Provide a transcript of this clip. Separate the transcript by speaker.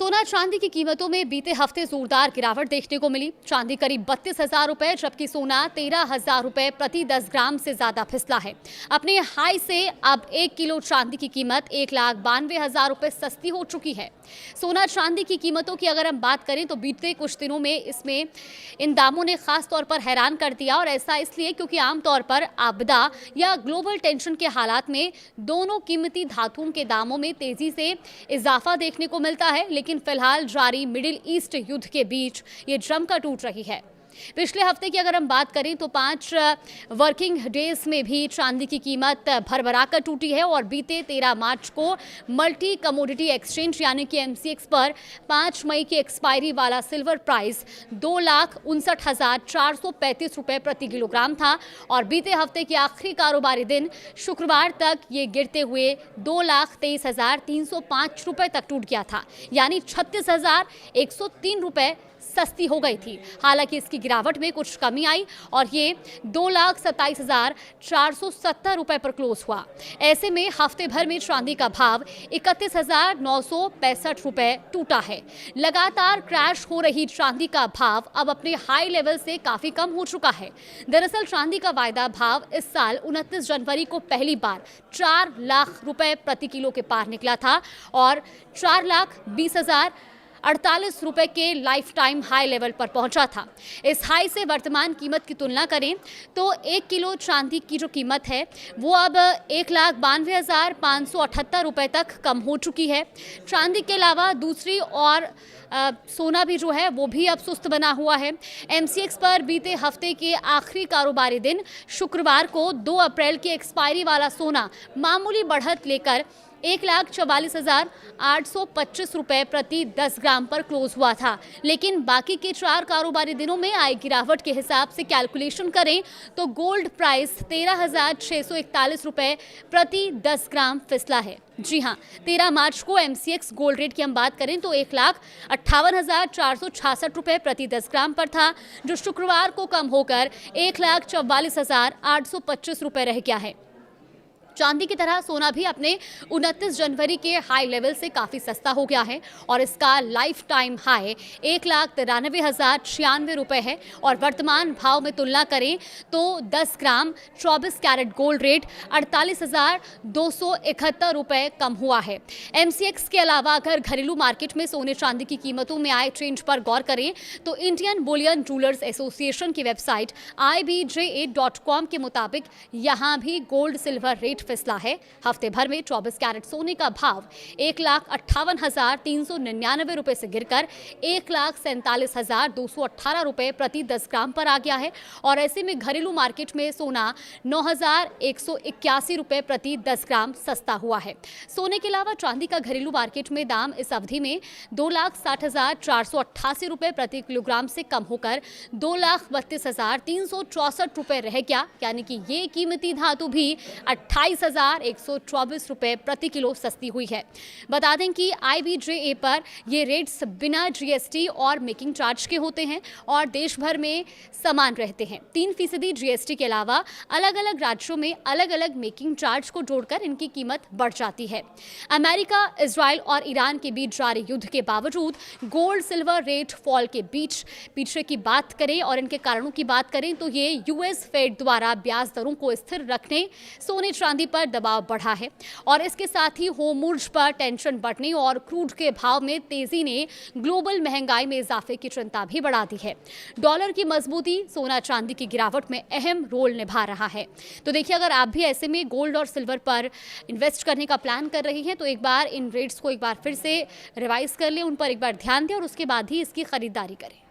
Speaker 1: सोना चांदी की कीमतों में बीते हफ्ते जोरदार गिरावट देखने को मिली। चांदी करीब 32,000 रुपए, जबकि सोना 13,000 रुपए प्रति 10 ग्राम से ज्यादा फिसला है। अपने हाई से अब 1 किलो चांदी की कीमत 1,92,000 रुपए सस्ती हो चुकी है। सोना चांदी की कीमतों की अगर हम बात करें तो बीते कुछ दिनों में इन दामों ने खास तौर पर हैरान कर दिया, और ऐसा इसलिए क्योंकि आमतौर पर आपदा या ग्लोबल टेंशन के हालात में दोनों कीमती धातुओं के दामों में तेजी से इजाफा देखने को मिलता है। लेकिन फिलहाल जारी मिडिल ईस्ट युद्ध के बीच ये जमकर टूट रही है। पिछले हफ्ते की अगर हम बात करें तो 5 वर्किंग डेज में भी चांदी की कीमत भरभराकर टूटी है, और बीते 13 मार्च को मल्टी कमोडिटी एक्सचेंज यानी कि MCX पर 5 मई की एक्सपायरी वाला सिल्वर प्राइस 2,59,435 रुपए प्रति किलोग्राम था, और बीते हफ्ते के आखिरी कारोबारी दिन शुक्रवार तक ये गिरते हुए 2,23,305 रुपए तक टूट गया था, यानी 36,103 रुपए सस्ती हो गई थी। हालांकि इसकी गिरावट में कुछ कमी आई और ये 2,27,470 रुपए पर क्लोज हुआ। ऐसे में हफ्ते भर में चांदी का भाव 31,965 रुपए टूटा है। लगातार क्रैश हो रही चांदी का भाव अब अपने हाई लेवल से काफी कम हो चुका है। दरअसल चांदी का वायदा भाव इस साल 29 जनवरी को पहली बार 4 लाख रुपए प्रति किलो के पार निकला था, और 4,20,048 रुपए के लाइफ टाइम हाई लेवल पर पहुंचा था। इस हाई से वर्तमान कीमत की तुलना करें तो 1 किलो चांदी की जो कीमत है वो अब 1,92,578 रुपए तक कम हो चुकी है। चांदी के अलावा दूसरी और सोना भी जो है वो भी अब सुस्त बना हुआ है। MCX पर बीते हफ्ते के आखिरी कारोबारी दिन शुक्रवार को 2 अप्रैल की एक्सपायरी वाला सोना मामूली बढ़त लेकर 1,44,825 रुपए प्रति 10 ग्राम पर क्लोज हुआ था। लेकिन बाकी के 4 कारोबारी दिनों में आई गिरावट के हिसाब से कैलकुलेशन करें तो गोल्ड प्राइस 13,641 रुपए प्रति 10 ग्राम फिसला है। जी हाँ, 13 मार्च को MCX गोल्ड रेट की हम बात करें तो 1,58,466 रुपए प्रति 10 ग्राम पर था, जो शुक्रवार को कम होकर 1,44,825 रुपए रह गया है। चांदी की तरह सोना भी अपने 29 जनवरी के हाई लेवल से काफ़ी सस्ता हो गया है, और इसका लाइफ टाइम हाई 1,93,096 रुपए है। और वर्तमान भाव में तुलना करें तो 10 ग्राम 24 कैरेट गोल्ड रेट 48,271 रुपए कम हुआ है। MCX के अलावा अगर घरेलू मार्केट में सोने चांदी की कीमतों में आए ट्रेंड पर गौर करें तो इंडियन बुलियन जूलर्स एसोसिएशन की वेबसाइट IBJ8.com के मुताबिक यहाँ भी गोल्ड सिल्वर रेट फिसला है। हफ्ते भर में 24 कैरेट सोने का भाव 1,58,399 रुपए से गिरकर 1,47,218 रुपए प्रति 10 ग्राम पर आ गया है, और ऐसे में घरेलू मार्केट में सोना 9,181 रुपए प्रति 10 ग्राम सस्ता हुआ है। सोने के अलावा चांदी का घरेलू मार्केट में दाम इस अवधि में 2,60,488 रुपए प्रति किलोग्राम से कम होकर 2,32,364 रुपए रह गया, यानी कि ये कीमती धातु भी 28,124 रुपए प्रति किलो सस्ती हुई है। बता दें कि IBJA पर ये रेट्स बिना GST और मेकिंग चार्ज के होते हैं और देश भर में समान रहते हैं। 3% GST के अलावा अलग अलग राज्यों में अलग अलग मेकिंग चार्ज को जोड़कर इनकी कीमत बढ़ जाती है। अमेरिका, इजराइल और ईरान के बीच जारी युद्ध के बावजूद गोल्ड सिल्वर रेट फॉल के बीच पीछे की बात करें और इनके कारणों की बात करें तो ये US फेड द्वारा ब्याज दरों को स्थिर रखने, सोने चांदी पर दबाव बढ़ा है, और इसके साथ ही होर्मुज़ पर टेंशन बढ़ने और क्रूड के भाव में तेजी ने ग्लोबल महंगाई में इजाफे की चिंता भी बढ़ा दी है। डॉलर की मजबूती सोना चांदी की गिरावट में अहम रोल निभा रहा है। तो देखिए, अगर आप भी ऐसे में गोल्ड और सिल्वर पर इन्वेस्ट करने का प्लान कर रही हैं तो एक बार इन रेट्स को एक बार फिर से रिवाइज कर लें, उन पर एक बार ध्यान दें और उसके बाद ही इसकी खरीदारी करें।